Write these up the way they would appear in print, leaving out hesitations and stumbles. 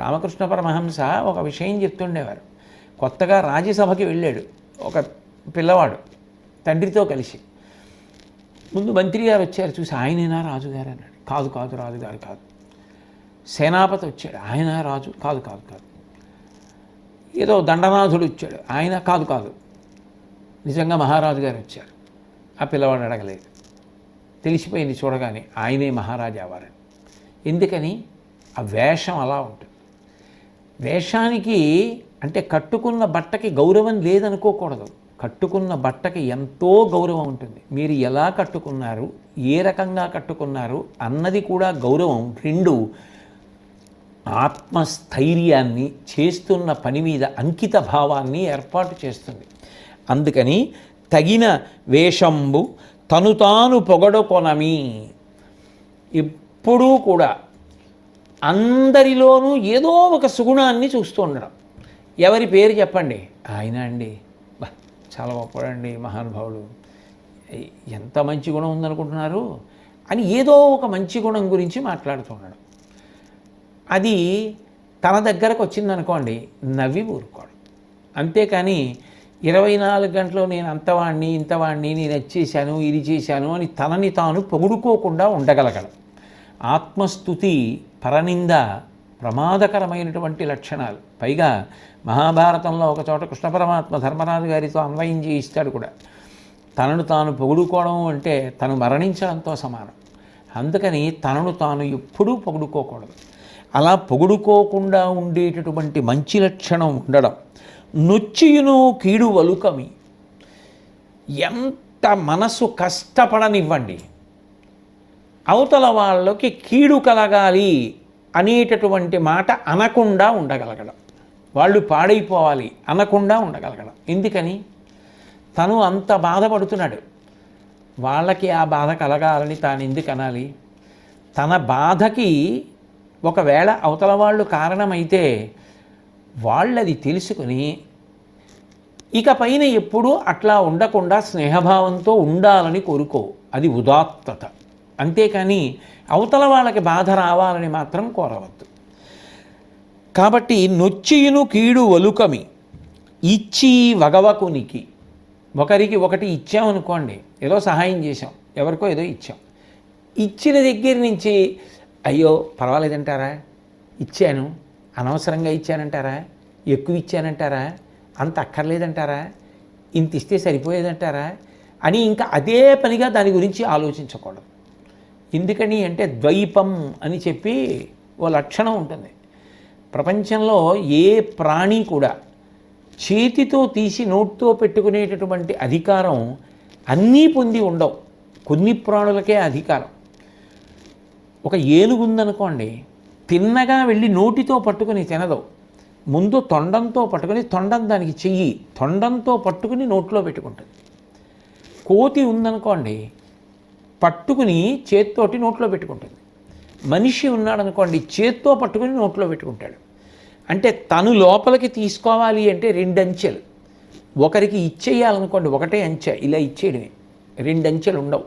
రామకృష్ణ పరమహంస ఒక విషయం చెప్తుండేవారు. కొత్తగా రాజ్యసభకి వెళ్ళాడు ఒక పిల్లవాడు తండ్రితో కలిసి. ముందు మంత్రి గారు వచ్చారు, చూసి ఆయనేనా రాజుగారు అన్నాడు. కాదు కాదు రాజుగారు కాదు. సేనాపతి వచ్చాడు, ఆయన రాజు కాదు కాదు కాదు. ఏదో దండనాథుడు వచ్చాడు, ఆయన కాదు కాదు. నిజంగా మహారాజు గారు వచ్చారు. ఆ పిల్లవాడు అడగలేదు, తెలిసిపోయింది చూడగానే ఆయనే మహారాజు అవ్వారని. ఎందుకని? ఆ వేషం అలా ఉంటుంది. వేషానికి అంటే కట్టుకున్న బట్టకి గౌరవం లేదనుకోకూడదు. కట్టుకున్న బట్టకి ఎంతో గౌరవం ఉంటుంది. మీరు ఎలా కట్టుకున్నారు, ఏ రకంగా కట్టుకున్నారు అన్నది కూడా గౌరవం. రెండు, ఆత్మస్థైర్యాన్ని, చేస్తున్న పని మీద అంకిత భావాన్ని ఏర్పాటు చేస్తుంది. అందుకని తగిన వేషంబు తను తాను పొగడుకొనమి. ఎప్పుడూ కూడా అందరిలోనూ ఏదో ఒక సుగుణాన్ని చూస్తూ ఉండడం. ఎవరి పేరు చెప్పండి, ఆయన అండి, బా చాలా గొప్పడండి, మహానుభావుడు, ఎంత మంచి గుణం ఉందనుకుంటున్నారు అని ఏదో ఒక మంచి గుణం గురించి మాట్లాడుతున్నాడు. అది తన దగ్గరకు వచ్చిందనుకోండి, నవ్వి ఊరుకోడు. అంతేకాని 24 గంటలు నేను అంతవాణ్ణి ఇంతవాణ్ణి, నేను అది చేశాను ఇది చేశాను అని తనని తాను పొగుడుకోకుండా ఉండగలగడం. ఆత్మస్థుతి, పరనింద ప్రమాదకరమైనటువంటి లక్షణాలు. పైగా మహాభారతంలో ఒక చోట కృష్ణ పరమాత్మ ధర్మరాజు గారితో అన్వయం చేయిస్తాడు కూడా. తనను తాను పొగుడుకోవడం అంటే తను మరణించడంతో సమానం. అందుకని తనను తాను ఎప్పుడూ పొగుడుకోకూడదు. అలా పొగుడుకోకుండా ఉండేటటువంటి మంచి లక్షణం ఉండడం. నొచ్చియును కీడు వలుకమి. ఎంత మనసు కష్టపడనివ్వండి, అవతల వాళ్ళకి కీడు కలగాలి అనేటటువంటి మాట అనకుండా ఉండగలగడం. వాళ్ళు పాడైపోవాలి అనకుండా ఉండగలగడం. ఎందుకని? తను అంత బాధపడుతున్నాడు, వాళ్ళకి ఆ బాధ కలగాలని తాను ఎందుకు అనాలి? తన బాధకి ఒకవేళ అవతల వాళ్ళు కారణమైతే వాళ్ళది తెలుసుకుని ఇక పైన ఎప్పుడూ అట్లా ఉండకుండా స్నేహభావంతో ఉండాలని కోరుకో. అది ఉదాత్తత. అంతేకాని అవతల వాళ్ళకి బాధ రావాలని మాత్రం కోరవద్దు. కాబట్టి నొచ్చియును కీడు వలుకమి ఇచ్చి వగవకునికి. ఒకరికి ఒకటి ఇచ్చామనుకోండి, ఏదో సహాయం చేశాం, ఎవరికో ఏదో ఇచ్చాం. ఇచ్చిన దగ్గర నుంచి అయ్యో పర్వాలేదంటారా, ఇచ్చాను అనవసరంగా ఇచ్చానంటారా, ఎక్కువ ఇచ్చానంటారా, అంత అక్కర్లేదంటారా, ఇంత ఇస్తే సరిపోయేదంటారా అని ఇంకా అదే పనిగా దాని గురించి ఆలోచించకూడదు. ఎందుకని అంటే ద్వైపం అని చెప్పి ఓ లక్షణం ఉంటుంది. ప్రపంచంలో ఏ ప్రాణి కూడా చేతితో తీసి నోట్తో పెట్టుకునేటటువంటి అధికారం అన్నీ పొంది ఉండవు. కొన్ని ప్రాణులకే అధికారం. ఒక ఏనుగు ఉందనుకోండి, తిన్నగా వెళ్ళి నోటితో పట్టుకుని తినదు. ముందు తొండంతో పట్టుకుని, తొండం దానికి చెయ్యి, తొండంతో పట్టుకుని నోట్లో పెట్టుకుంటుంది. కోతి ఉందనుకోండి, పట్టుకుని చేత్తోటి నోట్లో పెట్టుకుంటుంది. మనిషి ఉన్నాడనుకోండి, చేత్తో పట్టుకుని నోట్లో పెట్టుకుంటాడు. అంటే తను లోపలికి తీసుకోవాలి అంటే 2 అంచెలు. ఒకరికి ఇచ్చేయాలనుకోండి, ఒకటే అంచె ఇలా ఇచ్చేయడమే, 2 అంచెలు ఉండవు.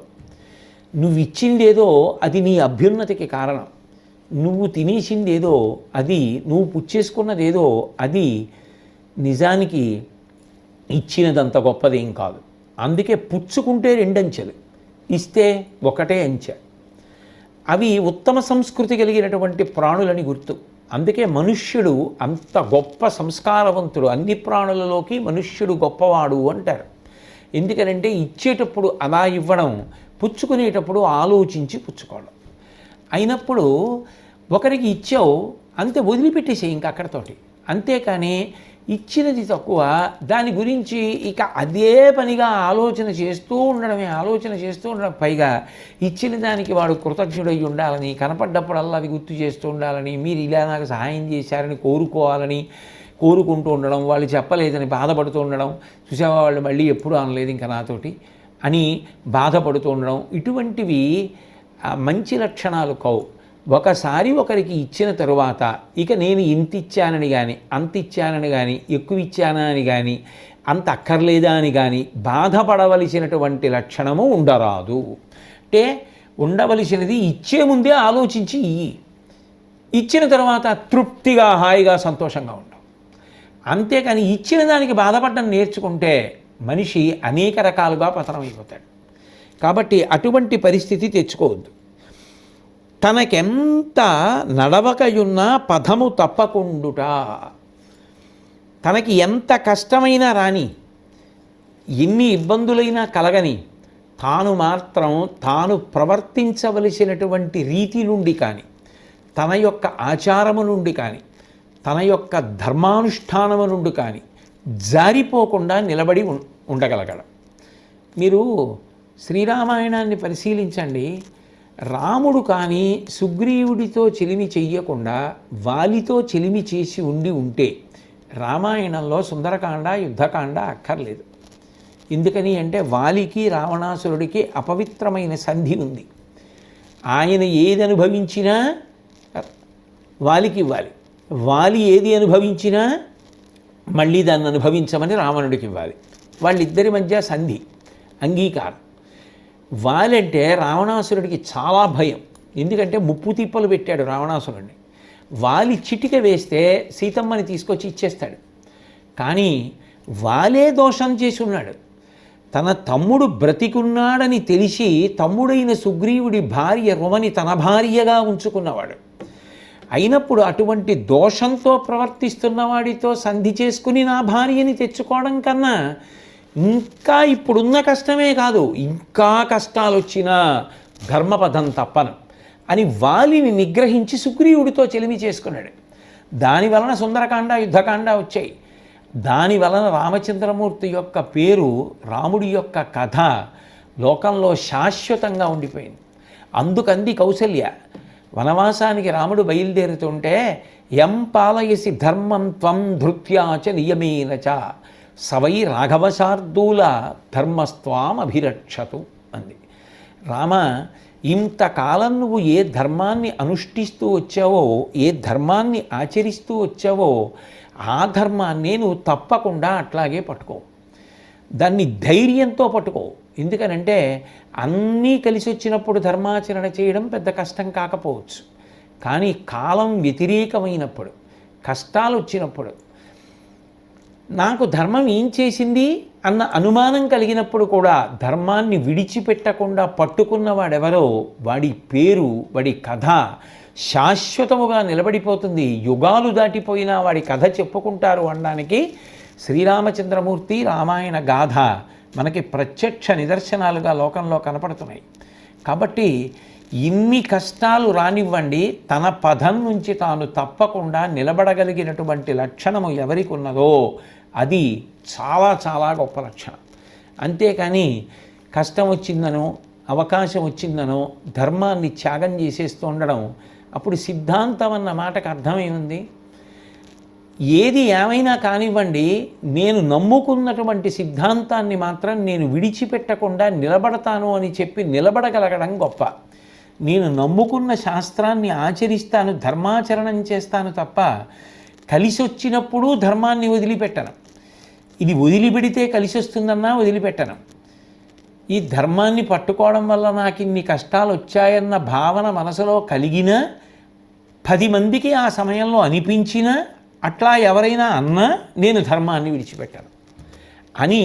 నువ్వు ఇచ్చిందేదో అది నీ అభ్యున్నతికి కారణం. నువ్వు తినేసిందేదో, అది నువ్వు పుచ్చేసుకున్నదేదో, అది నిజానికి ఇచ్చినదంత గొప్పదేం కాదు. అందుకే పుచ్చుకుంటే 2 అంచెలు, ఇస్తే ఒకటే అంచె. అవి ఉత్తమ సంస్కృతి కలిగినటువంటి ప్రాణులని గుర్తు. అందుకే మనుష్యుడు అంత గొప్ప సంస్కారవంతుడు. అన్ని ప్రాణులలోకి మనుష్యుడు గొప్పవాడు అంటారు. ఎందుకనంటే ఇచ్చేటప్పుడు అలా ఇవ్వడం, పుచ్చుకునేటప్పుడు ఆలోచించి పుచ్చుకోవడం. అయినప్పుడు ఒకరికి ఇచ్చావు అంతే, వదిలిపెట్టేసేయి ఇంకా అక్కడతోటి. అంతేకాని ఇచ్చినది తక్కువ, దాని గురించి ఇక అదే పనిగా ఆలోచన చేస్తూ ఉండడం. పైగా ఇచ్చిన దానికి వాడు కృతజ్ఞుడై ఉండాలని, కనపడ్డప్పుడల్లా అది గుర్తు చేస్తూ ఉండాలని, మీరు ఇలా నాకు సహాయం చేశారని కోరుకుంటూ ఉండడం, వాళ్ళు చెప్పలేదని బాధపడుతూ ఉండడం, చూసావా వాళ్ళు మళ్ళీ ఎప్పుడూ అనలేదు ఇంకా నాతోటి అని బాధపడుతూ ఉండడం. ఇటువంటివి మంచి లక్షణాలు కావు. ఒకసారి ఒకరికి ఇచ్చిన తరువాత ఇక నేను ఇంత ఇచ్చానని కానీ, అంత ఇచ్చానని కానీ, ఎక్కువ ఇచ్చానని కానీ, అంత అక్కర్లేదా అని కానీ బాధపడవలసినటువంటి లక్షణము ఉండరాదు. అంటే ఉండవలసినది ఇచ్చే ముందే ఆలోచించి ఇయ్యి. ఇచ్చిన తర్వాత తృప్తిగా హాయిగా సంతోషంగా ఉంటాం. అంతేకాని ఇచ్చిన దానికి బాధపడడం నేర్చుకుంటే మనిషి అనేక రకాలుగా పతనమైపోతాడు. కాబట్టి అటువంటి పరిస్థితి తెచ్చుకోవద్దు. తనకెంత నడవకయున్నా పదము తప్పకుండుట. తనకి ఎంత కష్టమైనా రాని, ఎన్ని ఇబ్బందులైనా కలగని, తాను మాత్రం తాను ప్రవర్తించవలసినటువంటి రీతి నుండి కానీ, తన యొక్క ఆచారము నుండి కానీ, తన యొక్క ధర్మానుష్ఠానము నుండి కానీ జారిపోకుండా నిలబడి ఉండగలగడం. మీరు శ్రీరామాయణాన్ని పరిశీలించండి. రాముడు కానీ సుగ్రీవుడితో చెలిమి చెయ్యకుండా వాలితో చెలిమి చేసి ఉంటే రామాయణంలో సుందరకాండ యుద్ధకాండ అక్కర్లేదు. ఎందుకని అంటే వాలికి రావణాసురుడికి అపవిత్రమైన సంధి ఉంది. ఆయన ఏది అనుభవించినా వాలికి ఇవ్వాలి, వాలి ఏది అనుభవించినా మళ్ళీ దాన్ని అనుభవించమని రావణుడికి ఇవ్వాలి. వాళ్ళిద్దరి మధ్య సంధి, అంగీకారం. వాలంటే రావణాసురుడికి చాలా భయం. ఎందుకంటే ముప్పు తిప్పలు పెట్టాడు రావణాసురుడిని. వాలి చిటిక వేస్తే సీతమ్మని తీసుకొచ్చి ఇచ్చేస్తాడు. కానీ వాలే దోషం చేసి ఉన్నాడు. తన తమ్ముడు బ్రతికున్నాడని తెలిసి తమ్ముడైన సుగ్రీవుడి భార్య రుమని తన భార్యగా ఉంచుకున్నవాడు. అయినప్పుడు అటువంటి దోషంతో ప్రవర్తిస్తున్నవాడితో సంధి చేసుకుని నా భార్యని తెచ్చుకోవడం కన్నా ఇంకా ఇప్పుడున్న కష్టమే కాదు, ఇంకా కష్టాలు వచ్చినా ధర్మపదం తప్పను అని వాలిని నిగ్రహించి సుగ్రీవుడితో చెలిమి చేసుకున్నాడు. దానివలన సుందరకాండ యుద్ధకాండ వచ్చాయి. దానివలన రామచంద్రమూర్తి యొక్క పేరు, రాముడి యొక్క కథ లోకంలో శాశ్వతంగా ఉండిపోయింది. అందుకంది కౌసల్య, వనవాసానికి రాముడు బయలుదేరుతుంటే యం పాలయసి ధర్మం త్వం ధృత్యాచ నియమేనచ సవై రాఘవశార్దూల ధర్మస్త్వాం అభిరక్షతు అంది. రామ, ఇంతకాలం నువ్వు ఏ ధర్మాన్ని అనుష్ఠిస్తూ వచ్చావో, ఏ ధర్మాన్ని ఆచరిస్తూ వచ్చావో ఆ ధర్మాన్ని నువ్వు తప్పకుండా అట్లాగే పట్టుకో. దాన్ని ధైర్యంతో పట్టుకో. ఎందుకనంటే అన్నీ కలిసి వచ్చినప్పుడు ధర్మాచరణ చేయడం పెద్ద కష్టం కాకపోవచ్చు. కానీ కాలం వ్యతిరేకమైనప్పుడు, కష్టాలు వచ్చినప్పుడు, నాకు ధర్మం ఏం చేసింది అన్న అనుమానం కలిగినప్పుడు కూడా ధర్మాన్ని విడిచిపెట్టకుండా పట్టుకున్నవాడెవరో వాడి పేరు, వాడి కథ శాశ్వతముగా నిలబడిపోతుంది. యుగాలు దాటిపోయినా వాడి కథ చెప్పుకుంటారు అనడానికి శ్రీరామచంద్రమూర్తి రామాయణ గాథ మనకి ప్రత్యక్ష నిదర్శనాలుగా లోకంలో కనపడుతున్నాయి. కాబట్టి ఇన్ని కష్టాలు రానివ్వండి, తన పదం నుంచి తాను తప్పకుండా నిలబడగలిగినటువంటి లక్షణము ఎవరికి ఉన్నదో అది చాలా చాలా గొప్ప లక్షణం. అంతేకాని కష్టం వచ్చిందనో అవకాశం వచ్చిందనో ధర్మాన్ని త్యాగం చేసేస్తూ ఉండడం, అప్పుడు సిద్ధాంతం అన్న మాటకు అర్థమేముంది? ఏది ఏమైనా కానివ్వండి, నేను నమ్ముకున్నటువంటి సిద్ధాంతాన్ని మాత్రం నేను విడిచిపెట్టకుండా నిలబడతాను అని చెప్పి నిలబడగలగడం గొప్ప. నేను నమ్ముకున్న శాస్త్రాన్ని ఆచరిస్తాను, ధర్మాచరణం చేస్తాను తప్ప కలిసి వచ్చినప్పుడు ధర్మాన్ని వదిలిపెట్టను. ఇది వదిలిపెడితే కలిసి వస్తుందన్నా వదిలిపెట్టను. ఈ ధర్మాన్ని పట్టుకోవడం వల్ల నాకు ఇన్ని కష్టాలు వచ్చాయన్న భావన మనసులో కలిగినా, 10 మందికి ఆ సమయంలో అనిపించినా, అట్లా ఎవరైనా అన్నా నేను ధర్మాన్ని విడిచిపెట్టాను అని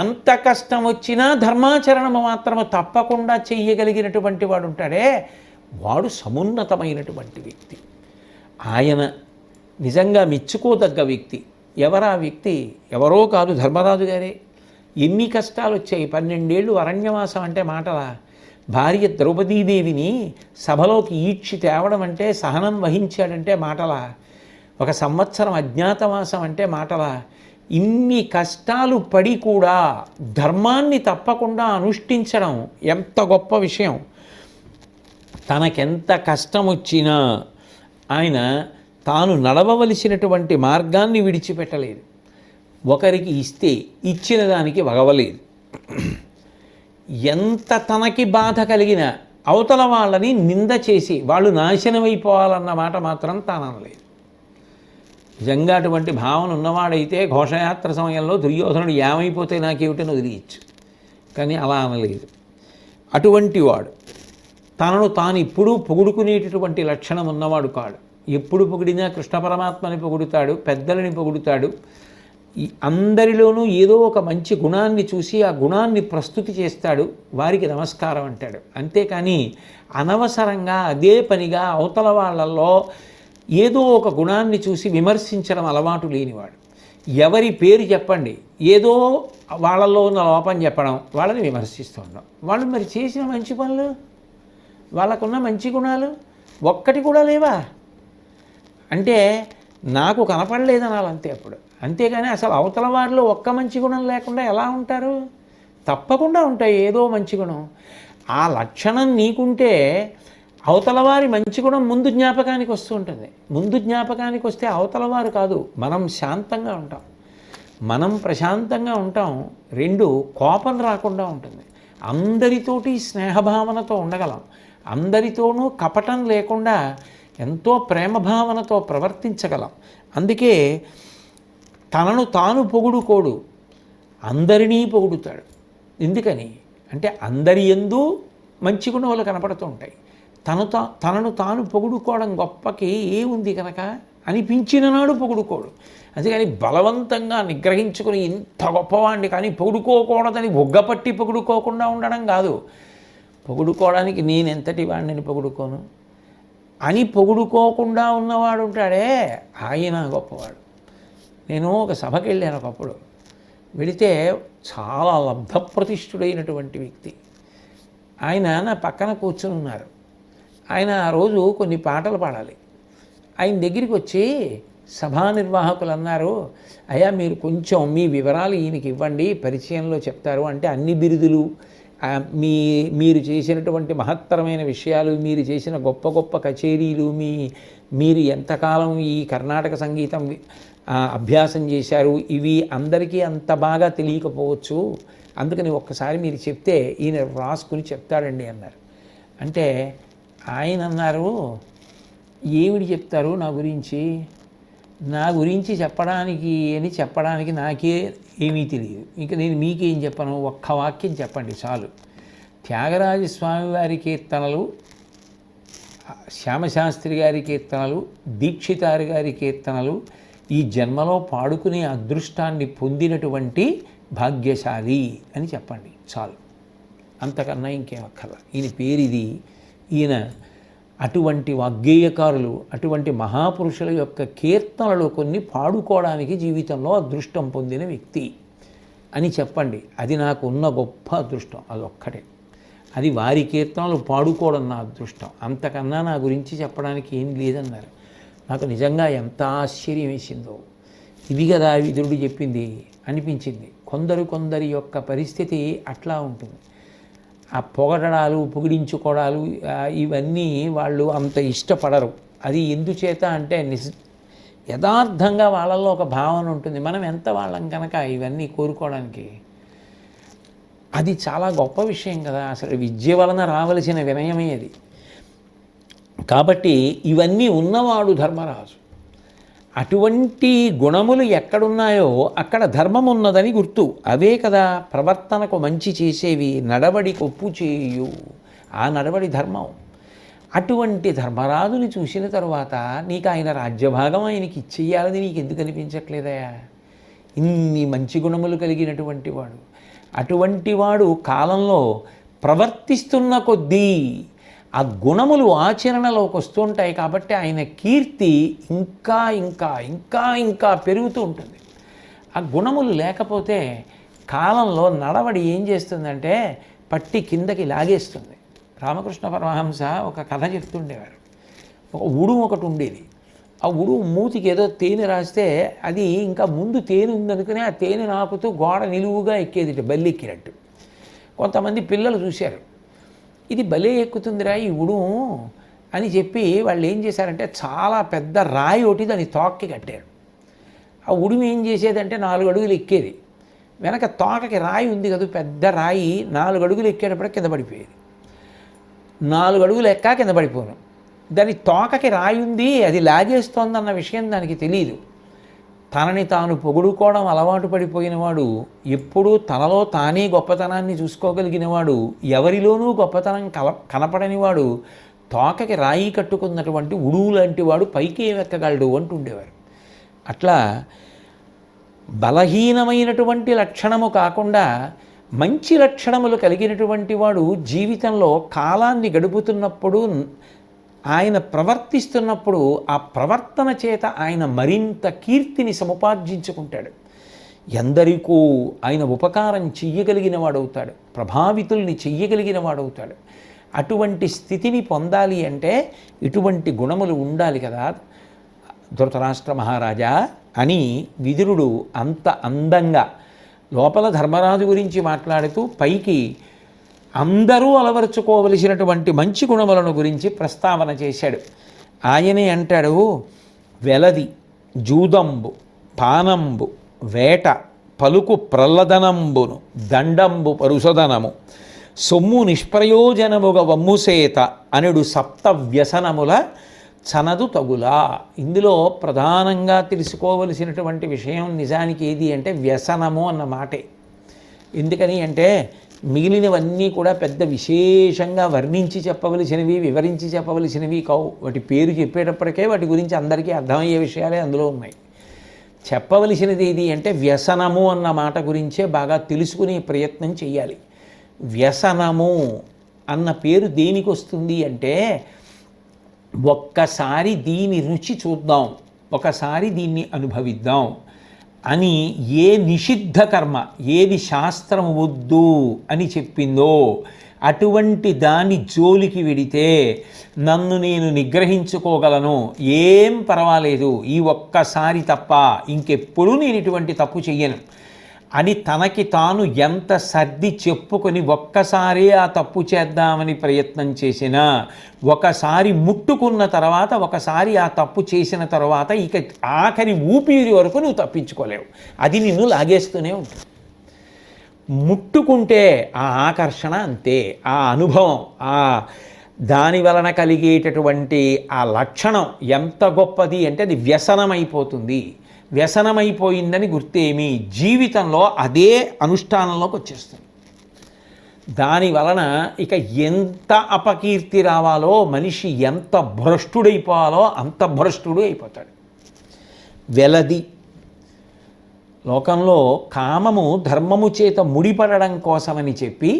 ఎంత కష్టం వచ్చినా ధర్మాచరణము మాత్రము తప్పకుండా చెయ్యగలిగినటువంటి వాడు ఉంటాడే, వాడు సమున్నతమైనటువంటి వ్యక్తి. ఆయన నిజంగా మెచ్చుకోదగ్గ వ్యక్తి. ఎవరా వ్యక్తి? ఎవరో కాదు, ధర్మరాజు గారే. ఎన్ని కష్టాలు వచ్చాయి. 12 ఏళ్ళు అరణ్యవాసం అంటే మాటలా? భార్య ద్రౌపదీదేవిని సభలోకి ఈడ్చి తేవడం అంటే, సహనం వహించాడంటే మాటలా? 1 సంవత్సరం అజ్ఞాతవాసం అంటే మాటలా? ఇన్ని కష్టాలు పడి కూడా ధర్మాన్ని తప్పకుండా అనుష్ఠించడం ఎంత గొప్ప విషయం. తనకెంత కష్టం వచ్చినా ఆయన తాను నడవవలసినటువంటి మార్గాన్ని విడిచిపెట్టలేదు. ఒకరికి ఇస్తే ఇచ్చిన దానికి వగవలేదు. ఎంత తనకి బాధ కలిగినా అవతల వాళ్ళని నింద చేసి వాళ్ళు నాశనమైపోవాలన్న మాట మాత్రం తాననలేదు. నిజంగా అటువంటి భావన ఉన్నవాడైతే ఘోషయాత్ర సమయంలో దుర్యోధనుడు ఏమైపోతే నాకేమిటని వదిలియచ్చు. కానీ అలా అనలేదు. అటువంటి వాడు తనను తాను ఎప్పుడూ పొగుడుకునేటటువంటి లక్షణం ఉన్నవాడు కాడు. ఎప్పుడు పొగిడినా కృష్ణ పరమాత్మని పొగుడుతాడు, పెద్దలని పొగుడుతాడు. అందరిలోనూ ఏదో ఒక మంచి గుణాన్ని చూసి ఆ గుణాన్ని ప్రస్తుతి చేస్తాడు, వారికి నమస్కారం అంటాడు. అంతేకాని అనవసరంగా అదే పనిగా అవతల వాళ్ళల్లో ఏదో ఒక గుణాన్ని చూసి విమర్శించడం అలవాటు లేనివాడు. ఎవరి పేరు చెప్పండి, ఏదో వాళ్ళలో ఉన్న లోపం చెప్పడం, వాళ్ళని విమర్శిస్తూ ఉండడం. వాళ్ళు మరి చేసిన మంచి పనులు, వాళ్ళకున్న మంచి గుణాలు ఒక్కటి కూడా లేవా అంటే నాకు కనపడలేదనాలి అంతే అప్పుడు. అంతేగాని అసలు అవతల వారిలో ఒక్క మంచి గుణం లేకుండా ఎలా ఉంటారు? తప్పకుండా ఉంటాయి ఏదో మంచి గుణం. ఆ లక్షణం నీకుంటే అవతల వారి మంచి గుణం ముందు జ్ఞాపకానికి వస్తూ ఉంటుంది. ముందు జ్ఞాపకానికి వస్తే అవతల వారు కాదు, మనం శాంతంగా ఉంటాం, మనం ప్రశాంతంగా ఉంటాం. రెండు, కోపం రాకుండా ఉంటుంది. అందరితోటి స్నేహభావనతో ఉండగలం, అందరితోనూ కపటం లేకుండా ఎంతో ప్రేమభావనతో ప్రవర్తించగలం. అందుకే తనను తాను పొగుడుకోడు, అందరినీ పొగుడుతాడు. ఎందుకని అంటే అందరి యందు మంచి గుణాలు కనపడుతూ ఉంటాయి. తనను తాను పొగుడుకోవడం గొప్పకి ఏముంది కనుక అనిపించిన నాడు పొగుడుకోడు. అందుకని బలవంతంగా నిగ్రహించుకుని ఇంత గొప్పవాడిని కానీ పొగుడుకోకూడదని బొగ్గపట్టి పొగుడుకోకుండా ఉండడం కాదు. పొగుడుకోవడానికి నేనెంతటి వాడిని పొగుడుకోను అని పొగుడుకోకుండా ఉన్నవాడు ఉంటాడే, ఆయన గొప్పవాడు. నేను ఒక సభకి వెళ్ళాను ఒకప్పుడు. వెళితే చాలా లబ్ధప్రతిష్ఠుడైనటువంటి వ్యక్తి ఆయన నా పక్కన కూర్చుని ఉన్నారు. ఆయన ఆ రోజు కొన్ని పాటలు పాడాలి. ఆయన దగ్గరికి వచ్చి సభా నిర్వాహకులు అన్నారు, అయ్యా మీరు కొంచెం మీ వివరాలు ఈయనకి ఇవ్వండి, పరిచయంలో చెప్తారు అంటే అన్ని బిరుదులు, మీరు చేసినటువంటి మహత్తరమైన విషయాలు, మీరు చేసిన గొప్ప గొప్ప కచేరీలు, మీరు ఎంతకాలం ఈ కర్ణాటక సంగీతం అభ్యాసం చేశారు, ఇవి అందరికీ అంత బాగా తెలియకపోవచ్చు, అందుకని ఒక్కసారి మీరు చెప్తే ఈయన రాసుకుని చెప్తాడండి అన్నారు. అంటే ఆయన అన్నారు, ఏమిటి చెప్తారు నా గురించి చెప్పడానికి నాకే ఏమీ తెలియదు, ఇంకా నేను మీకేం చెప్పను, ఒక్క వాక్యం చెప్పండి చాలు. త్యాగరాజస్వామి వారి కీర్తనలు, శ్యామశాస్త్రి గారి కీర్తనలు, దీక్షితారి గారి కీర్తనలు ఈ జన్మలో పాడుకునే అదృష్టాన్ని పొందినటువంటి భాగ్యశాలి అని చెప్పండి చాలు, అంతకన్నా ఇంకేం అక్కర్లా. ఈయన పేరిది. ఈయన అటువంటి వాగ్గేయకారులు, అటువంటి మహాపురుషుల యొక్క కీర్తనలు కొన్ని పాడుకోవడానికి జీవితంలో అదృష్టం పొందిన వ్యక్తి అని చెప్పండి. అది నాకు ఉన్న గొప్ప అదృష్టం, అదొక్కటే. అది వారి కీర్తనలు పాడుకోవడం నా అదృష్టం, అంతకన్నా నా గురించి చెప్పడానికి ఏం లేదన్నారు. నాకు నిజంగా ఎంత ఆశ్చర్యం వేసిందో. ఇది కదా విదురుడు చెప్పింది అనిపించింది. కొందరి యొక్క పరిస్థితి అట్లా ఉంటుంది. ఆ పొగడడాలు, పొగిడించుకోవడాలు ఇవన్నీ వాళ్ళు అంత ఇష్టపడరు. అది ఎందుచేత అంటే యథార్థంగా వాళ్ళల్లో ఒక భావన ఉంటుంది, మనం ఎంత వాళ్ళం కనుక ఇవన్నీ కోరుకోవడానికి. అది చాలా గొప్ప విషయం కదా, అసలు విద్య వలన రావలసిన వినయమే అది. కాబట్టి ఇవన్నీ ఉన్నవాడు ధర్మరాజు. అటువంటి గుణములు ఎక్కడున్నాయో అక్కడ ధర్మం ఉన్నదని గుర్తు. అవే కదా ప్రవర్తనకు మంచి చేసేవి, నడవడి కొప్పు చేయు, ఆ నడవడి ధర్మం. అటువంటి ధర్మరాజుని చూసిన తరువాత నీకు ఆయన రాజ్యభాగం ఆయనకి ఇచ్చేయాలని నీకు ఎందుకు అనిపించట్లేదయా? ఇన్ని మంచి గుణములు కలిగినటువంటి వాడు, అటువంటి వాడు కాలంలో ప్రవర్తిస్తున్న కొద్దీ ఆ గుణములు ఆచరణలోకి వస్తుంటాయి. కాబట్టి ఆయన కీర్తి ఇంకా ఇంకా ఇంకా ఇంకా పెరుగుతూ ఉంటుంది. ఆ గుణములు లేకపోతే కాలంలో నడవడి ఏం చేస్తుందంటే పట్టి కిందకి లాగేస్తుంది. రామకృష్ణ పరమహంస ఒక కథ చెప్తుండేవారు. ఒక ఉడుము ఒకటి ఉండేది. ఆ ఉడుము మూతికి ఏదో తేనె రాస్తే అది ఇంకా ముందు తేనె ఉందనుకుని ఆ తేనె నాకుతూ గోడ నిలువుగా ఎక్కేది, బల్లి ఎక్కినట్టు. కొంతమంది పిల్లలు చూశారు, ఇది భలే ఎక్కుతుందిరా ఈ ఉడుము అని చెప్పి వాళ్ళు ఏం చేశారంటే చాలా పెద్ద రాయి ఒకటి దాన్ని తోకకి కట్టారు. ఆ ఉడుము ఏం చేసేదంటే 4 అడుగులు ఎక్కేది, వెనక తోకకి రాయి ఉంది కదా, పెద్ద రాయి 4 అడుగులు ఎక్కేటప్పుడు కింద పడిపోయేది. 4 అడుగులు ఎక్కా కింద పడిపోను. దాని తోకకి రాయి ఉంది, అది లాగేస్తోందన్న విషయం దానికి తెలియదు. తనని తాను పొగుడుకోవడం అలవాటు పడిపోయినవాడు, ఎప్పుడూ తనలో తానే గొప్పతనాన్ని చూసుకోగలిగినవాడు, ఎవరిలోనూ గొప్పతనం కనపడనివాడు, తోకకి రాయి కట్టుకున్నటువంటి ఉడువు లాంటి వాడు పైకి ఏమెక్కగలడు అంటుండేవారు. అట్లా బలహీనమైనటువంటి లక్షణము కాకుండా మంచి లక్షణములు కలిగినటువంటి వాడు జీవితంలో కాలాన్ని గడుపుతున్నప్పుడు, ఆయన ప్రవర్తిస్తున్నప్పుడు ఆ ప్రవర్తన చేత ఆయన మరింత కీర్తిని సముపార్జించుకుంటాడు. ఎందరికో ఆయన ఉపకారం చెయ్యగలిగిన వాడవుతాడు, ప్రభావితుల్ని చెయ్యగలిగిన వాడవుతాడు. అటువంటి స్థితిని పొందాలి అంటే ఇటువంటి గుణములు ఉండాలి కదా ధృతరాష్ట్ర మహారాజా అని విదురుడు అంత అందంగా లోపల ధర్మరాజు గురించి మాట్లాడుతూ పైకి అందరూ అలవరుచుకోవలసినటువంటి మంచి గుణములను గురించి ప్రస్తావన చేశాడు. ఆయనే అంటాడు, వెలది, జూదంబు, పానంబు, వేట, పలుకు ప్రల్లదనంబును, దండంబు పరుసదనము, సొమ్ము నిష్ప్రయోజనముగ వమ్ముసేత అనుడు సప్త వ్యసనముల చనదు తగులా. ఇందులో ప్రధానంగా తెలుసుకోవలసినటువంటి విషయం నిజానికి ఏది అంటే వ్యసనము అన్న మాటే. ఎందుకని అంటే మిగిలినవన్నీ కూడా పెద్ద విశేషంగా వర్ణించి చెప్పవలసినవి, వివరించి చెప్పవలసినవి కావు. వాటి పేరు చెప్పేటప్పటికే వాటి గురించి అందరికీ అర్థమయ్యే విషయాలే అందులో ఉన్నాయి. చెప్పవలసినది ఏది అంటే వ్యసనము అన్న మాట గురించే బాగా తెలుసుకునే ప్రయత్నం చేయాలి. వ్యసనము అన్న పేరు దేనికి వస్తుంది అంటే, ఒక్కసారి దీని రుచి చూద్దాం, ఒకసారి దీన్ని అనుభవిద్దాం అని ఏ నిషిద్ధ కర్మ, ఏది శాస్త్రం వద్దు అని చెప్పిందో అటువంటి దాని జోలికి వెడితే నన్ను నేను నిగ్రహించుకోగలను, ఏం పర్వాలేదు, ఈ ఒక్కసారి తప్ప ఇంకెప్పుడూ నేను ఇటువంటి తప్పు చెయ్యను అని తనకి తాను ఎంత సర్ది చెప్పుకొని ఒక్కసారి ఆ తప్పు చేద్దామని ప్రయత్నం చేసినా, ఒకసారి ముట్టుకున్న తర్వాత, ఒకసారి ఆ తప్పు చేసిన తర్వాత ఇక ఆఖరి ఊపిరి వరకు నువ్వు తప్పించుకోలేవు. అది నిన్ను లాగేస్తూనే ఉంటుంది. ముట్టుకుంటే ఆ ఆకర్షణ అంతే, ఆ అనుభవం, ఆ దాని వలన కలిగేటటువంటి ఆ లక్షణం ఎంత గొప్పది అంటే అది వ్యసనమైపోతుంది. వ్యసనమైపోయిందని గుర్తేమి, జీవితంలో అదే అనుష్ఠానంలోకి వచ్చేస్తుంది. దాని వలన ఇక ఎంత అపకీర్తి రావాలో, మనిషి ఎంత భ్రష్టుడైపోవాలో అంత భ్రష్టుడు అయిపోతాడు. వెలది, లోకంలో కామము ధర్మము చేత ముడిపడడం కోసమని చెప్పి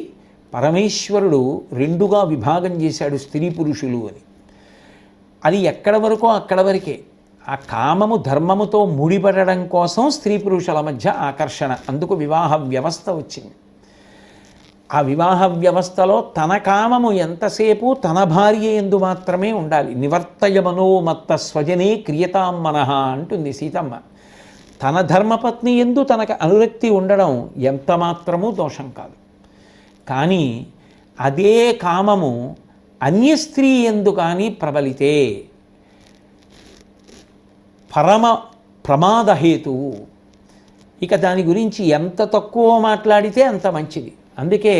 పరమేశ్వరుడు రెండుగా విభాగం చేశాడు స్త్రీ పురుషులు అని. అది ఎక్కడ వరకో అక్కడ వరకే. ఆ కామము ధర్మముతో ముడిపడడం కోసం స్త్రీ పురుషుల మధ్య ఆకర్షణ, అందుకు వివాహ వ్యవస్థ వచ్చింది. ఆ వివాహ వ్యవస్థలో తన కామము ఎంతసేపు తన భార్య యందు మాత్రమే ఉండాలి. నివర్తయమనో మత్త స్వజనే క్రియతాం మనః అంటుంది సీతమ్మ. తన ధర్మపత్ని యందు తనకు అనురక్తి ఉండడం ఎంత మాత్రమూ దోషం కాదు. కానీ అదే కామము అన్య స్త్రీ యందు కానీ ప్రబలితే పరమ ప్రమాదహేతువు. ఇక దాని గురించి ఎంత తక్కువ మాట్లాడితే అంత మంచిది. అందుకే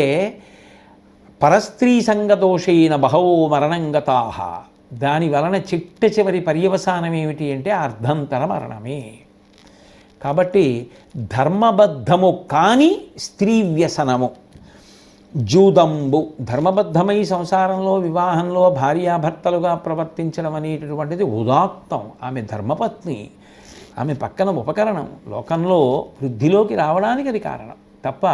పరస్త్రీ సంగదోషైన బహవో మరణంగతాహ, దాని వలన చిట్ట చివరి పర్యవసానం ఏమిటి అంటే అర్ధంతర మరణమే. కాబట్టి ధర్మబద్ధము కాని స్త్రీ వ్యసనము, జూదంబు, ధర్మబద్ధమై సంసారంలో వివాహంలో భార్యాభర్తలుగా ప్రవర్తించడం అనేటటువంటిది ఉదాత్తం. ఆమె ధర్మపత్ని, ఆమె పక్కన ఉపకరణం, లోకంలో వృద్ధిలోకి రావడానికి అది కారణం తప్ప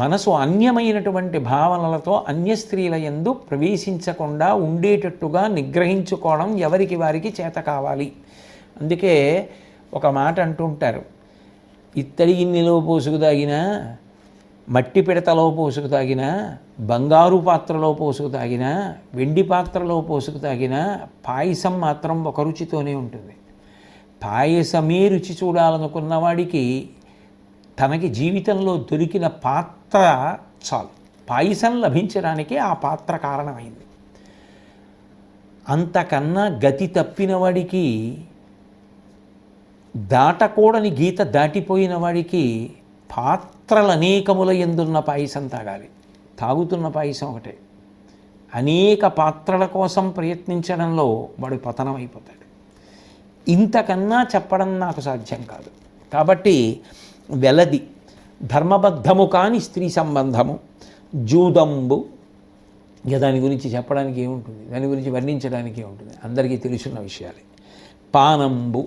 మనసు అన్యమైనటువంటి భావనలతో అన్య స్త్రీల యందు ప్రవేశించకుండా ఉండేటట్టుగా నిగ్రహించుకోవడం ఎవరికి వారికి చేత కావాలి. అందుకే ఒక మాట అంటుంటారు, ఇత్తడి గిన్నెలో పోసుకు తాగినా, మట్టి పిడతలో పోసుకు తాగినా, బంగారు పాత్రలో పోసుకు తాగినా, వెండి పాత్రలో పోసుకు తాగినా పాయసం మాత్రం ఒక రుచితోనే ఉంటుంది. పాయసమే రుచి చూడాలనుకున్నవాడికి తనకి జీవితంలో దొరికిన పాత్ర చాలు. పాయసం లభించడానికి ఆ పాత్ర కారణమైంది. అంతకన్నా గతి తప్పిన వాడికి, దాటకూడని గీత దాటిపోయిన వాడికి పాత్రలు అనేకముల యందున్న పాయసం తాగాలి. తాగుతున్న పాయసం ఒకటే. అనేక పాత్రల కోసం ప్రయత్నించడంలో వాడు పతనం అయిపోతాడు. ఇంతకన్నా చెప్పడం నాకు సాధ్యం కాదు. కాబట్టి వెలది ధర్మబద్ధము కాని స్త్రీ సంబంధము జూదంబు. ఇక దాని గురించి చెప్పడానికి ఏముంటుంది, దాని గురించి వర్ణించడానికి ఏముంటుంది, అందరికీ తెలుసున్న విషయాలే. పానంబు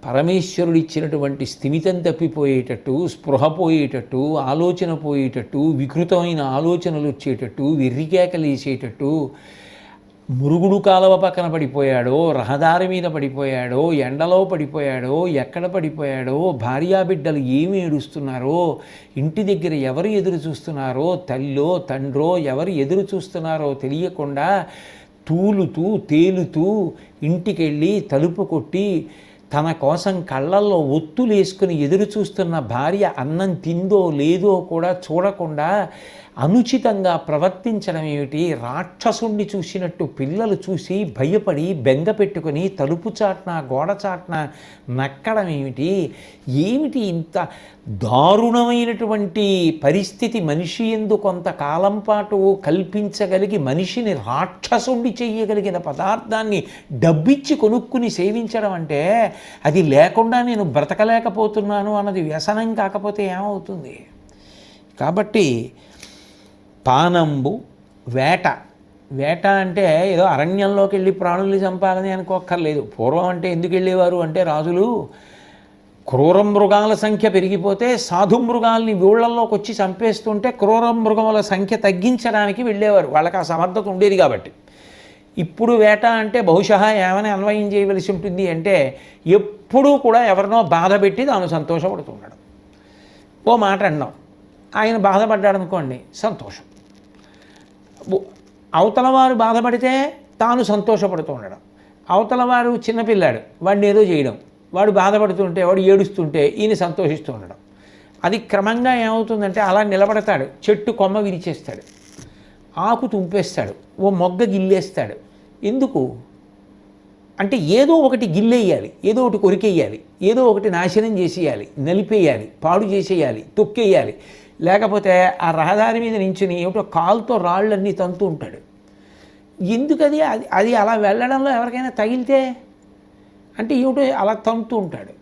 పరమేశ్వరుడు ఇచ్చినటువంటి స్థిమితం తప్పిపోయేటట్టు, స్పృహ పోయేటట్టు, ఆలోచన పోయేటట్టు, వికృతమైన ఆలోచనలు వచ్చేటట్టు, వెర్రికేకలేసేటట్టు, మురుగుడు కాలువ పక్కన పడిపోయాడో, రహదారి మీద పడిపోయాడో, ఎండలో పడిపోయాడో, ఎక్కడ పడిపోయాడో, భార్యాబిడ్డలు ఏమి ఏడుస్తున్నారో, ఇంటి దగ్గర ఎవరు ఎదురు చూస్తున్నారో, తల్లో తండ్రో ఎవరు ఎదురు చూస్తున్నారో తెలియకుండా తూలుతూ తేలుతూ ఇంటికెళ్ళి తలుపు కొట్టి తన కోసం కళ్ళల్లో ఒత్తులేసుకుని ఎదురు చూస్తున్న భార్య అన్నం తిందో లేదో కూడా చూడకుండా అనుచితంగా ప్రవర్తించడం ఏమిటి? రాక్షసుణ్ణి చూసినట్టు పిల్లలు చూసి భయపడి బెంగ పెట్టుకొని తలుపు చాట్న గోడ చాట్న నక్కడం ఏమిటి? ఏమిటి ఇంత దారుణమైనటువంటి పరిస్థితి? మనిషి ఎందు కొంతకాలం పాటు కల్పించగలిగి మనిషిని రాక్షసుణ్ణి చేయగలిగిన పదార్థాన్ని డబ్బిచ్చి కొనుక్కుని సేవించడం అంటే అది లేకుండా నేను బ్రతకలేకపోతున్నాను అన్నది వ్యసనం కాకపోతే ఏమవుతుంది? కాబట్టి పానంబు వేట. వేట అంటే ఏదో అరణ్యంలోకి వెళ్ళి ప్రాణుల్ని చంపాలని అనుకోక్కర్లేదు. పూర్వం అంటే ఎందుకు వెళ్ళేవారు అంటే రాజులు క్రూర మృగాల సంఖ్య పెరిగిపోతే సాధు మృగాల్ని ఊళ్ళల్లోకి వచ్చి చంపేస్తుంటే క్రూర మృగముల సంఖ్య తగ్గించడానికి వెళ్ళేవారు. వాళ్ళకి ఆ సమర్థత ఉండేది కాబట్టి. ఇప్పుడు వేట అంటే బహుశా ఏమని అన్వయం చేయవలసి ఉంటుంది అంటే ఎప్పుడూ కూడా ఎవరినో బాధ పెట్టి తాను సంతోషపడుతున్నాడు. ఓ మాట అన్నాం, ఆయన బాధపడ్డాడు అనుకోండి, సంతోషం. అవతలవారు బాధపడితే తాను సంతోషపడుతూ ఉండడం. అవతలవారు చిన్నపిల్లాడు, వాడిని ఏదో చేయడం, వాడు బాధపడుతుంటే వాడు ఏడుస్తుంటే ఈయన సంతోషిస్తూ ఉండడం. అది క్రమంగా ఏమవుతుందంటే అలా నిలబడతాడు, చెట్టు కొమ్మ విరిచేస్తాడు, ఆకు తుంపేస్తాడు, ఓ మొగ్గ గిల్లేస్తాడు. ఎందుకు అంటే ఏదో ఒకటి గిల్లేయాలి, ఏదో ఒకటి కొరికేయాలి, ఏదో ఒకటి నాశనం చేసేయాలి, నలిపేయాలి, పాడు చేసేయాలి, తొక్కేయాలి. లేకపోతే ఆ రహదారి మీద నించుని ఏమిటో కాలుతో రాళ్ళన్నీ తంతూ ఉంటాడు. ఎందుకది? అది అలా వెళ్ళడంలో ఎవరికైనా తగిలితే అంటే ఏమిటో అలా తంతూ ఉంటాడు,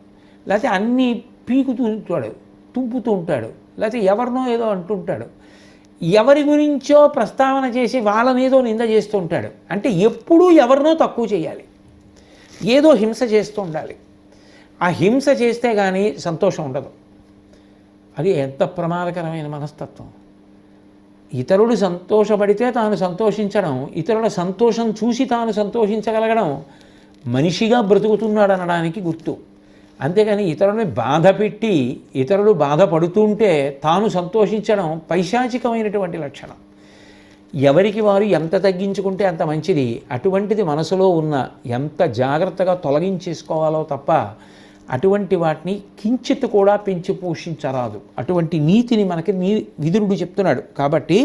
లేకపోతే అన్నీ పీకుతూ ఉంటాడు, తుంపుతూ ఉంటాడు, లేకపోతే ఎవరినో ఏదో అంటుంటాడు, ఎవరి గురించో ప్రస్తావన చేసి వాళ్ళనేదో నింద చేస్తూ ఉంటాడు. అంటే ఎప్పుడూ ఎవరినో తక్కువ చేయాలి, ఏదో హింస చేస్తూ ఉండాలి. ఆ హింస చేస్తే కానీ సంతోషం ఉండదు. అది ఎంత ప్రమాదకరమైన మనస్తత్వం. ఇతరుడు సంతోషపడితే తాను సంతోషించడం, ఇతరుల సంతోషం చూసి తాను సంతోషించగలగడం మనిషిగా బ్రతుకుతున్నాడు అనడానికి గుర్తు. అంతేగాని ఇతరులని బాధ పెట్టి ఇతరులు బాధపడుతుంటే తాను సంతోషించడం పైశాచికమైనటువంటి లక్షణం. ఎవరికి వారు ఎంత తగ్గించుకుంటే అంత మంచిది. అటువంటిది మనసులో ఉన్న ఎంత జాగ్రత్తగా తొలగించేసుకోవాలో తప్ప అటువంటి వాటిని కించిత్ కూడా పెంచి పోషించరాదు. అటువంటి నీతిని మనకి విదురుడు చెప్తున్నాడు. కాబట్టి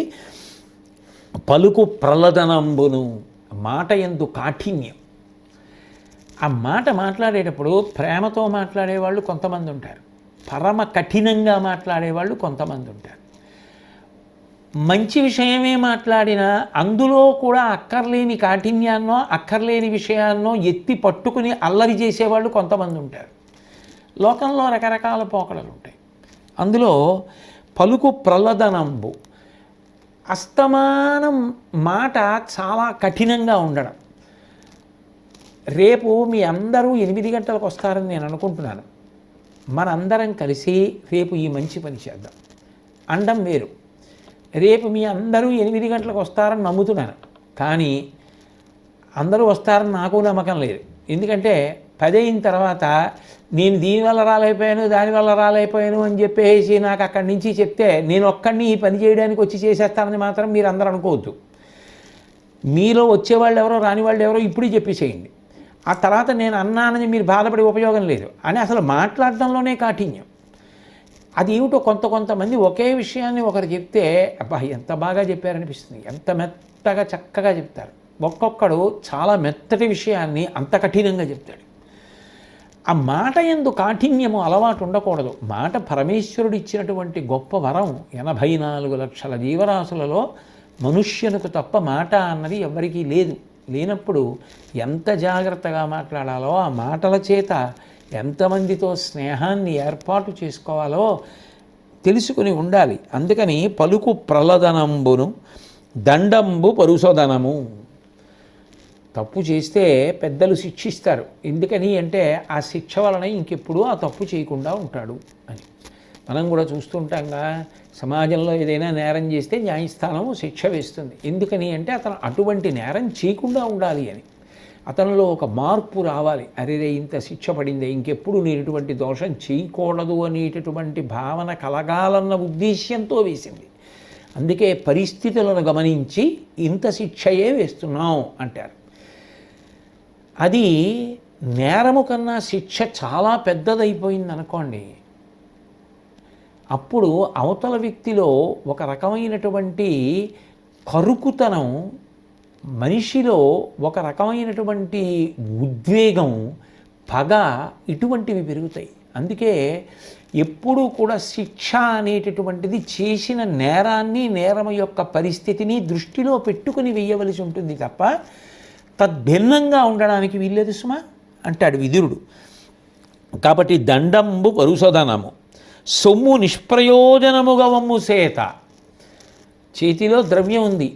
పలుకు ప్రలదనంబును, మాట యందు కాఠిన్యం. ఆ మాట మాట్లాడేటప్పుడు ప్రేమతో మాట్లాడేవాళ్ళు కొంతమంది ఉంటారు, పరమ కఠినంగా మాట్లాడేవాళ్ళు కొంతమంది ఉంటారు. మంచి విషయమే మాట్లాడినా అందులో కూడా అక్కర్లేని కాఠిన్యాన్నో అక్కర్లేని విషయాన్నో ఎత్తి పట్టుకుని అల్లరి చేసేవాళ్ళు కొంతమంది ఉంటారు. లోకంలో రకరకాల పోకడలు ఉంటాయి. అందులో పలుకు ప్రలదనంబు, అస్తమానం మాట చాలా కఠినంగా ఉండడం. రేపు మీ అందరూ 8 గంటలకు వస్తారని నేను అనుకుంటున్నాను. మనందరం కలిసి రేపు ఈ మంచి పని చేద్దాం అండం వేరు. రేపు మీ అందరూ 8 గంటలకు వస్తారని నమ్ముతున్నాను, కానీ అందరూ వస్తారని నాకు నమ్మకం లేదు. ఎందుకంటే 10 అయిన తర్వాత నేను దీనివల్ల రాలేకపోయాను దానివల్ల రాలేకపోయాను అని చెప్పేసి నాకు అక్కడి నుంచి చెప్తే నేను ఒక్కడిని ఈ పని చేయడానికి వచ్చి చేసేస్తానని మాత్రం మీరు అందరూ అనుకోవద్దు. మీలో వచ్చేవాళ్ళు ఎవరో రాని వాళ్ళు ఎవరో ఇప్పుడు చెప్పేసేయండి. ఆ తర్వాత నేను అన్నానని మీరు బాధపడే ఉపయోగం లేదు అని అసలు మాట్లాడడంలోనే కాఠిన్యం. అది ఏమిటో కొంతమంది ఒకే విషయాన్ని ఒకరు చెప్తే అబ్బా ఎంత బాగా చెప్పారనిపిస్తుంది, ఎంత మెత్తగా చక్కగా చెప్తారు. ఒక్కొక్కడు చాలా మెత్తటి విషయాన్ని అంత కఠినంగా చెప్తాడు. ఆ మాట యందు కాఠిన్యము అలవాటు ఉండకూడదు. మాట పరమేశ్వరుడు ఇచ్చినటువంటి గొప్ప వరం. 84 లక్షల జీవరాశులలో మనుష్యునికి తప్ప మాట అన్నది ఎవ్వరికీ లేదు. లేనప్పుడు ఎంత జాగ్రత్తగా మాట్లాడాలో, ఆ మాటల చేత ఎంతమందితో స్నేహాన్ని ఏర్పాటు చేసుకోవాలో తెలుసుకుని ఉండాలి. అందుకని పలుకు ప్రలదనంబును దండంబు పరుసోదనము. తప్పు చేస్తే పెద్దలు శిక్షిస్తారు. ఎందుకని అంటే ఆ శిక్ష వలన ఇంకెప్పుడు ఆ తప్పు చేయకుండా ఉంటాడు అని. మనం కూడా చూస్తుంటాంగా, సమాజంలో ఏదైనా నేరం చేస్తే న్యాయస్థానం శిక్ష వేస్తుంది. ఎందుకని అంటే అతను అటువంటి నేరం చేయకుండా ఉండాలి అని. అతనిలో ఒక మార్పు రావాలి. అరే ఇంత శిక్ష పడిందే, ఇంకెప్పుడు నేను ఇటువంటి దోషం చేయకూడదు అనేటటువంటి భావన కలగాలన్న ఉద్దేశ్యంతో వేసింది. అందుకే పరిస్థితులను గమనించి ఇంత శిక్షయే వేస్తున్నాం అంటారు. అది నేరము కన్నా శిక్ష చాలా పెద్దదైపోయింది అనుకోండి, అప్పుడు అవతల వ్యక్తిలో ఒక రకమైనటువంటి కరుకుతనం, మనిషిలో ఒక రకమైనటువంటి ఉద్వేగం, పగ, ఇటువంటివి పెరుగుతాయి. అందుకే ఎప్పుడూ కూడా శిక్ష అనేటటువంటిది చేసిన నేరాన్ని, నేరం యొక్క పరిస్థితిని దృష్టిలో పెట్టుకుని వేయవలసి ఉంటుంది తప్ప తద్భిన్నంగా ఉండడానికి వీల్లేదు సుమా అంటాడు విదురుడు. కాబట్టి దండంబు పరుసోదనము సొమ్ము నిష్ప్రయోజనముగా వమ్ము సేత. చేతిలో ద్రవ్యం ఉంది,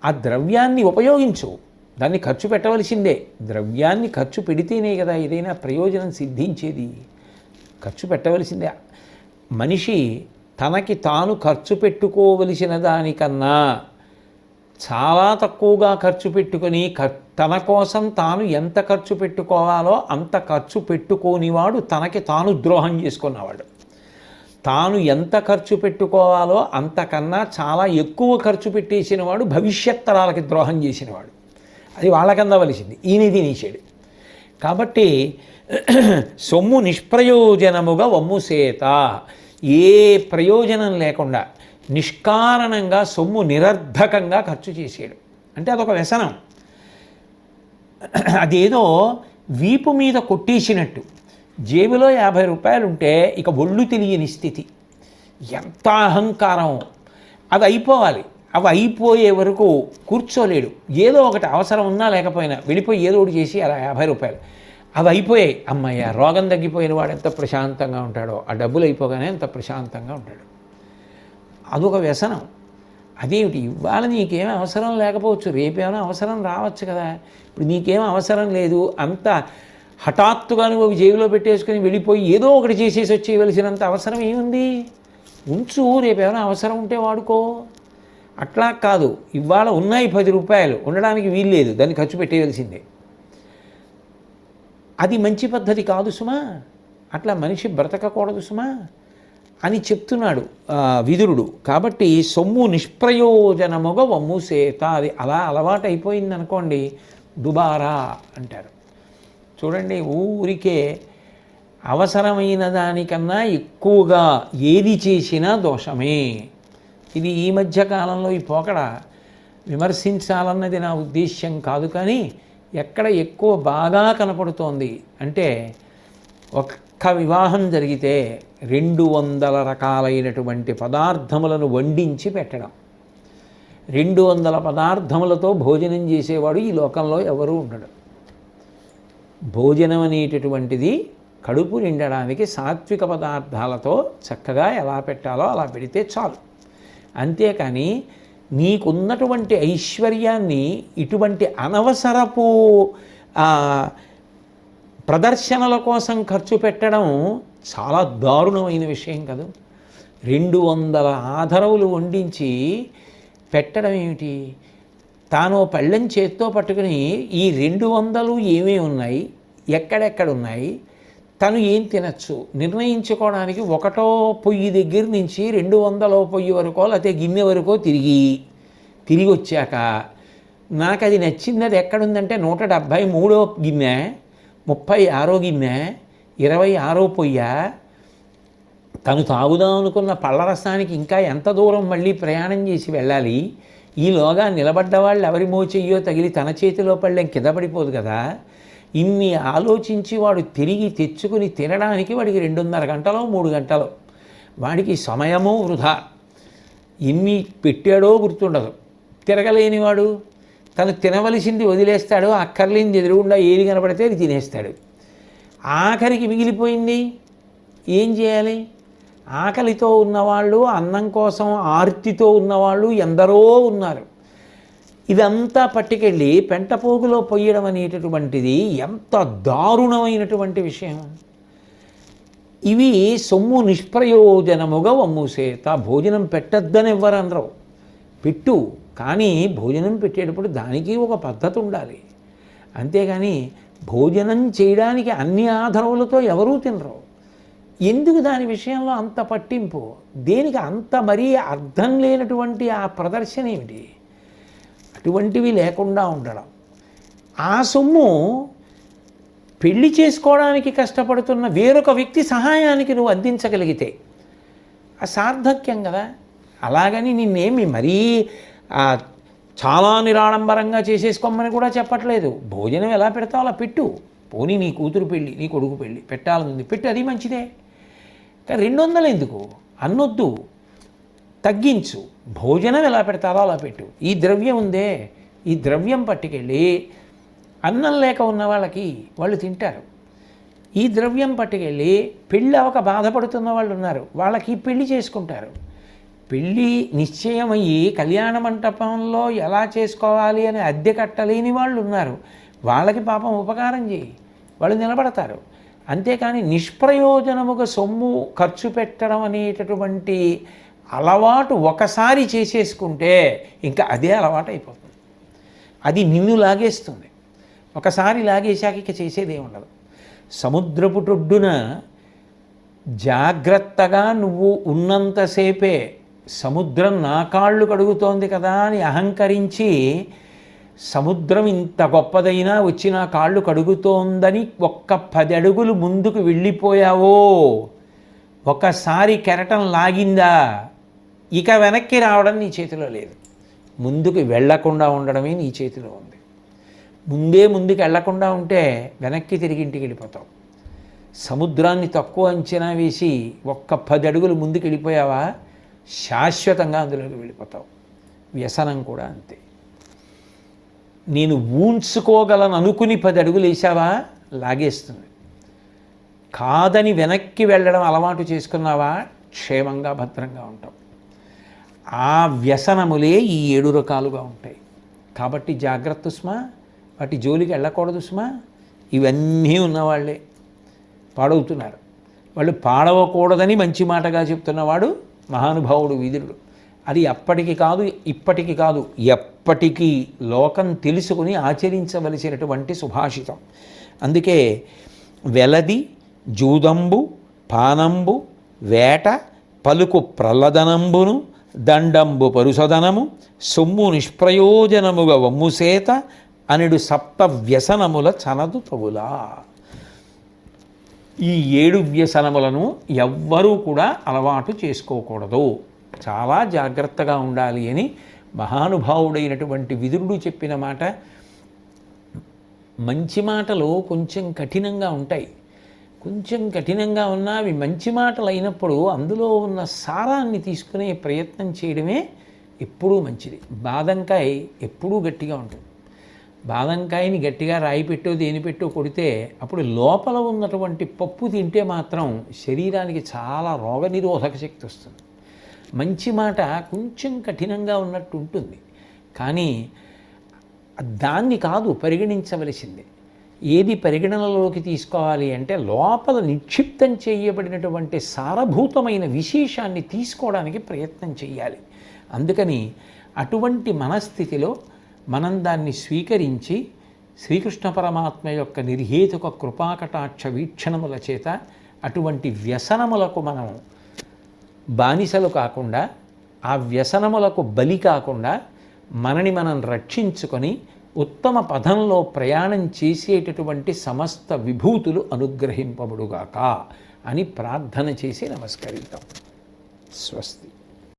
ఆ ద్రవ్యాన్ని ఉపయోగించు, దాన్ని ఖర్చు పెట్టవలసిందే. ద్రవ్యాన్ని ఖర్చు పెడితేనే కదా ఏదైనా ప్రయోజనం సిద్ధించేది. ఖర్చు పెట్టవలసిందే. మనిషి తనకి తాను ఖర్చు పెట్టుకోవలసిన దానికన్నా చాలా తక్కువగా ఖర్చు పెట్టుకొని తన కోసం తాను ఎంత ఖర్చు పెట్టుకోవాలో అంత ఖర్చు పెట్టుకోనివాడు తనకి తాను ద్రోహం చేసుకున్నవాడు. తాను ఎంత ఖర్చు పెట్టుకోవాలో అంతకన్నా చాలా ఎక్కువ ఖర్చు పెట్టేసిన వాడు భవిష్యత్ తరాలకి ద్రోహం చేసినవాడు. అది వాళ్ళకందవలసింది, ఈయన తినేసాడు. కాబట్టి సొమ్ము నిష్ప్రయోజనముగా వమ్ము సేత. ఏ ప్రయోజనం లేకుండా నిష్కారణంగా సొమ్ము నిరర్ధకంగా ఖర్చు చేసాడు అంటే అదొక వ్యసనం. అదేదో వీపు మీద కొట్టేసినట్టు. జేబులో 50 రూపాయలు ఉంటే ఇక ఒళ్ళు తెలియని స్థితి, ఎంత అహంకారం. అవి అయిపోవాలి, అవి అయిపోయే వరకు కూర్చోలేడు. ఏదో ఒకటి అవసరం ఉన్నా లేకపోయినా వెళ్ళిపోయి ఏదో ఒకటి చేసి అలా 50 రూపాయలు అవి అయిపోయాయి, అమ్మయ్య రోగం తగ్గిపోయిన వాడు ఎంత ప్రశాంతంగా ఉంటాడో, ఆ డబ్బులు అయిపోగానే ఎంత ప్రశాంతంగా ఉంటాడు. అదొక వ్యసనం. అదేమిటి, ఇవాళ నీకేం అవసరం లేకపోవచ్చు, రేపేమైనా అవసరం రావచ్చు కదా. ఇప్పుడు నీకేం అవసరం లేదు, అంత హఠాత్తుగా నువ్వు జేబులో పెట్టేసుకుని వెళ్ళిపోయి ఏదో ఒకటి చేసేసి వచ్చేయవలసినంత అవసరం ఏముంది? ఉంచు, రేపేమైనా అవసరం ఉంటే వాడుకో. అట్లా కాదు, ఇవాళ ఉన్నాయి 10 రూపాయలు, ఉండడానికి వీల్లేదు, దాన్ని ఖర్చు పెట్టేయవలసిందే. అది మంచి పద్ధతి కాదు సుమా. అట్లా మనిషి బ్రతకకూడదు సుమా అని చెప్తున్నాడు విదురుడు. కాబట్టి సొమ్ము నిష్ప్రయోజనముగా వమ్ము సేత. అది అలా అలవాటు అయిపోయింది అనుకోండి, దుబారా అంటారు. చూడండి, ఊరికే అవసరమైన దానికన్నా ఎక్కువగా ఏది చేసినా దోషమే. ఇది ఈ మధ్య కాలంలో ఈ పోకడ విమర్శించాలన్నది నా ఉద్దేశ్యం కాదు, కానీ ఎక్కడ ఎక్కువ బాగా కనపడుతోంది అంటే, ఒక్క వివాహం జరిగితే 200 రకాలైనటువంటి పదార్థములను వండించి పెట్టడం. 200 పదార్థములతో భోజనం చేసేవాడు ఈ లోకంలో ఎవరూ ఉండడు. భోజనం అనేటటువంటిది కడుపు నిండడానికి సాత్విక పదార్థాలతో చక్కగా ఎలా పెట్టాలో అలా పెడితే చాలు. అంతేకాని నీకున్నటువంటి ఐశ్వర్యాన్ని ఇటువంటి అనవసరపు ప్రదర్శనల కోసం ఖర్చు పెట్టడం చాలా దారుణమైన విషయం కాదు. 200 ఆధరవులు వండించి పెట్టడం ఏమిటి? తాను పళ్ళెం చేత్తో పట్టుకుని ఈ 200 ఏమేమి ఉన్నాయి, ఎక్కడెక్కడ ఉన్నాయి, తను ఏం తినచ్చు నిర్ణయించుకోవడానికి ఒకటో పొయ్యి దగ్గర నుంచి 200వ పొయ్యి వరకో లేకపోతే గిన్నె వరకో తిరిగి వచ్చాక నాకు అది నచ్చింది, అది ఎక్కడుందంటే 173వ గిన్నె, 36వ గిన్నె, 26వ పొయ్య, తను తాగుదాం అనుకున్న పళ్ళరసానికి ఇంకా ఎంత దూరం మళ్ళీ ప్రయాణం చేసి వెళ్ళాలి. ఈలోగా నిలబడ్డ వాళ్ళు ఎవరి మోచెయ్యో తగిలి తన చేతిలో పళ్ళెం కింద పడిపోదు కదా. ఇన్ని ఆలోచించి వాడు తిరిగి తెచ్చుకుని తినడానికి వాడికి 2.5 గంటలో 3 గంటలో, వాడికి సమయమో వృధా. ఎన్ని పెట్టాడో గుర్తుండదు. తిరగలేనివాడు తను తినవలసింది వదిలేస్తాడు, అక్కర్లేనిది ఎదురుగుండా ఏది కనపడితే అది తినేస్తాడు. ఆఖరికి మిగిలిపోయింది ఏం చేయాలి? ఆకలితో ఉన్నవాళ్ళు, అన్నం కోసం ఆర్తితో ఉన్నవాళ్ళు ఎందరో ఉన్నారు. ఇదంతా పట్టుకెళ్ళి పెంటపోగులో పొయ్యడం అనేటటువంటిది ఎంత దారుణమైనటువంటి విషయం. ఇవి సొమ్ము నిష్ప్రయోజనముగా వమ్ముసేత. భోజనం పెట్టద్దని ఎవ్వరనరు, పెట్టు, కానీ భోజనం పెట్టేటప్పుడు దానికి ఒక పద్ధతి ఉండాలి. అంతేగాని భోజనం చేయడానికి అన్ని ఆధారములతో ఎవరూ తినరు. ఎందుకు దాని విషయంలో అంత పట్టింపు? దేనికి అంత మరీ అర్థం లేనటువంటి ఆ ప్రదర్శన ఏమిటి? అటువంటివి లేకుండా ఉండడం. ఆ సొమ్ము పెళ్లి చేసుకోవడానికి కష్టపడుతున్న వేరొక వ్యక్తి సహాయానికి నువ్వు అందించగలిగితే ఆ సార్థక్యం కదా. అలాగని నిన్నేమి మరీ చాలా నిరాడంబరంగా చేసేసుకోమని కూడా చెప్పట్లేదు. భోజనం ఎలా పెడతావు అలా పెట్టు. పోనీ నీ కూతురు పెళ్ళి, నీ కొడుకు పెళ్ళి పెట్టాలనుంది, పెట్టు, అది మంచిదే. కానీ 200 ఎందుకు అన్నొద్దు, తగ్గించు. భోజనం ఎలా పెడతారో అలా పెట్టు. ఈ ద్రవ్యం ఉందే, ఈ ద్రవ్యం పట్టుకెళ్ళి అన్నం లేక ఉన్న వాళ్ళకి వాళ్ళు తింటారు. ఈ ద్రవ్యం పట్టుకెళ్ళి పెళ్ళి అవక బాధపడుతున్న వాళ్ళు ఉన్నారు, వాళ్ళకి పెళ్లి చేసుకుంటారు. పెళ్ళి నిశ్చయమయ్యి కళ్యాణ మంటపంలో ఎలా చేసుకోవాలి అని అద్దె కట్టలేని వాళ్ళు ఉన్నారు, వాళ్ళకి పాపం ఉపకారం చేయి, వాళ్ళు నిలబడతారు. అంతేకాని నిష్ప్రయోజనముగా సొమ్ము ఖర్చు పెట్టడం అనేటటువంటి అలవాటు ఒకసారి చేసేసుకుంటే ఇంకా అదే అలవాటు అయిపోతుంది. అది నిన్ను లాగేస్తుంది. ఒకసారి లాగేశాక ఇక చేసేదే ఉండదు. సముద్రపుటొడ్డున జాగ్రత్తగా నువ్వు ఉన్నంతసేపే సముద్రం నా కాళ్ళు కడుగుతోంది కదా అని అహంకరించి సముద్రం ఇంత గొప్పదైనా వచ్చి నా కాళ్ళు కడుగుతోందని ఒక్క 10 అడుగులు ముందుకు వెళ్ళిపోయావో, ఒకసారి కెరటం లాగిందా, ఇక వెనక్కి రావడం నీ చేతిలో లేదు. ముందుకు వెళ్లకుండా ఉండడమే నీ చేతిలో ఉంది. ముందుకు వెళ్లకుండా ఉంటే వెనక్కి తిరిగి ఇంటికి వెళ్ళిపోతావు. సముద్రాన్ని తక్కువ అంచనా వేసి ఒక్క 10 అడుగులు ముందుకు వెళ్ళిపోయావా, శాశ్వతంగా అందులోకి వెళ్ళిపోతావు. వ్యసనం కూడా అంతే. నేను ఊంచుకోగలను అనుకుని 10 అడుగులు వేసావా, లాగేస్తుంది. కాదని వెనక్కి వెళ్ళడం అలవాటు చేసుకున్నావా, క్షేమంగా భద్రంగా ఉంటావు. ఆ వ్యసనములే ఈ 7 రకాలుగా ఉంటాయి. కాబట్టి జాగ్రత్త సుమా, వాటి జోలికి వెళ్ళకూడదు సుమా. ఇవన్నీ ఉన్నవాళ్లే పాడవుతున్నారు. వాళ్ళు పాడవకూడదని మంచి మాటగా చెప్తున్నవాడు మహానుభావుడు విదురుడు. అది అప్పటికి కాదు, ఇప్పటికి కాదు, ఎప్పటికీ లోకం తెలుసుకుని ఆచరించవలసినటువంటి సుభాషితం. అందుకే వెలది, జూదంబు, పానంబు, వేట, పలుకు ప్రల్లదనంబును, దండంబు పరుసదనము, సొమ్ము నిష్ప్రయోజనముగా వమ్ముసేత అనుడు 7 వ్యసనముల చనదు తగులా. ఈ 7 వ్యసనములను ఎవ్వరూ కూడా అలవాటు చేసుకోకూడదు, చాలా జాగ్రత్తగా ఉండాలి అని మహానుభావుడైనటువంటి విదురుడు చెప్పిన మాట. మంచి మాటలు కొంచెం కఠినంగా ఉంటాయి. కొంచెం కఠినంగా ఉన్నా అవి మంచి మాటలు అయినప్పుడు అందులో ఉన్న సారాన్ని తీసుకునే ప్రయత్నం చేయడమే ఎప్పుడూ మంచిది. బాదంకాయ ఎప్పుడూ గట్టిగా ఉంటుంది. బాదంకాయని గట్టిగా రాయి పెట్టో దేని పెట్టో కొడితే అప్పుడు లోపల ఉన్నటువంటి పప్పు తింటే మాత్రం శరీరానికి చాలా రోగనిరోధక శక్తి వస్తుంది. మంచి మాట కొంచెం కఠినంగా ఉన్నట్టు ఉంటుంది, కానీ దాన్ని కాదు పరిగణించవలసింది. ఏది పరిగణనలోకి తీసుకోవాలి అంటే లోపల నిక్షిప్తం చేయబడినటువంటి సారభూతమైన విశేషాన్ని తీసుకోవడానికి ప్రయత్నం చేయాలి. అందుకని అటువంటి మనస్థితిలో మనం దాన్ని స్వీకరించి శ్రీకృష్ణ పరమాత్మ యొక్క నిర్హేతుక కృపాకటాక్ష వీక్షణముల చేత అటువంటి వ్యసనములకు మనం బానిసలు కాకుండా, ఆ వ్యసనములకు బలి కాకుండా మనని మనం రక్షించుకొని ఉత్తమ పదంలో ప్రయాణం చేసేటటువంటి సమస్త విభూతులు అనుగ్రహింపబడుగాక అని ప్రార్థన చేసి నమస్కరిద్దాం. స్వస్తి.